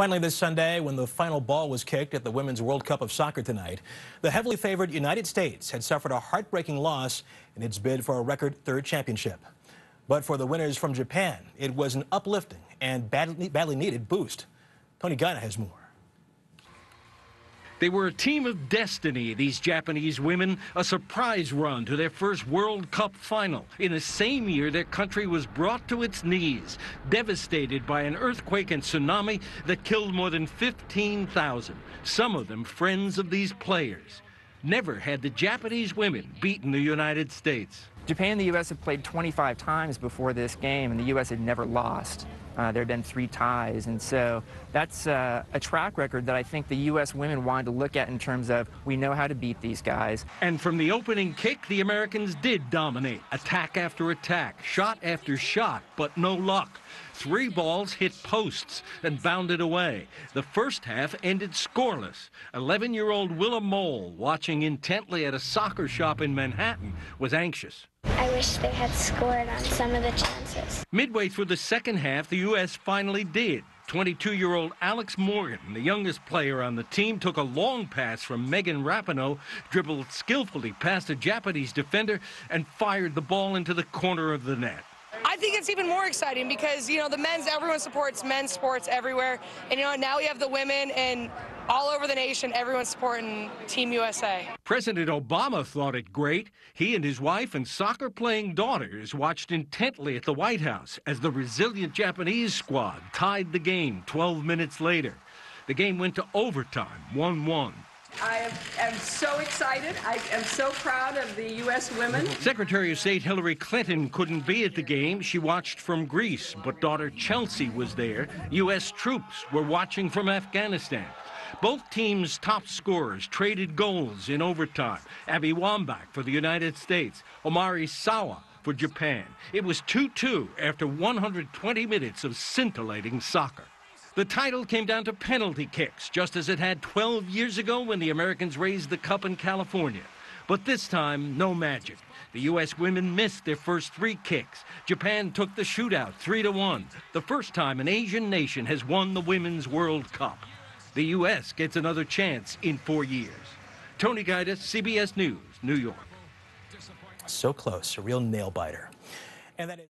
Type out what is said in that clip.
Finally this Sunday, when the final ball was kicked at the Women's World Cup of Soccer tonight, the heavily favored United States had suffered a heartbreaking loss in its bid for a record third championship. But for the winners from Japan, it was an uplifting and badly needed boost. Tony Guida has more. They were a team of destiny, these Japanese women, a surprise run to their first World Cup final. In the same year, their country was brought to its knees, devastated by an earthquake and tsunami that killed more than 15,000, some of them friends of these players. Never had the Japanese women beaten the United States. Japan and the U.S. have played 25 times before this game, and the U.S. had never lost. There had been 3 ties, and so that's a track record that I think the U.S. women wanted to look at in terms of, we know how to beat these guys. And from the opening kick, the Americans did dominate. Attack after attack, shot after shot, but no luck. 3 balls hit posts and bounded away. The first half ended scoreless. 11-year-old Willa Mole, watching intently at a soccer shop in Manhattan, was anxious. I wish they had scored on some of the chances. Midway through the second half, the U.S. finally did. 22-year-old Alex Morgan, the youngest player on the team, took a long pass from Megan Rapinoe, dribbled skillfully past a Japanese defender, and fired the ball into the corner of the net. I think it's even more exciting because, the men's, everyone supports men's sports everywhere. And, now we have the women, and all over the nation, everyone's supporting Team USA. President Obama thought it great. He and his wife and soccer-playing daughters watched intently at the White House as the resilient Japanese squad tied the game 12 minutes later. The game went to overtime, 1-1. I am so excited. I am so proud of the U.S. women. Secretary of State Hillary Clinton couldn't be at the game. She watched from Greece, but daughter Chelsea was there. U.S. troops were watching from Afghanistan. Both teams' top scorers traded goals in overtime. Abby Wambach for the United States, Omari Sawa for Japan. It was 2-2 after 120 minutes of scintillating soccer. The title came down to penalty kicks, just as it had 12 years ago when the Americans raised the cup in California. But this time, no magic. The U.S. women missed their first 3 kicks. Japan took the shootout 3-1, the first time an Asian nation has won the Women's World Cup. The U.S. gets another chance in 4 years. Tony Guida, CBS News, New York. So close, a real nail biter. And that is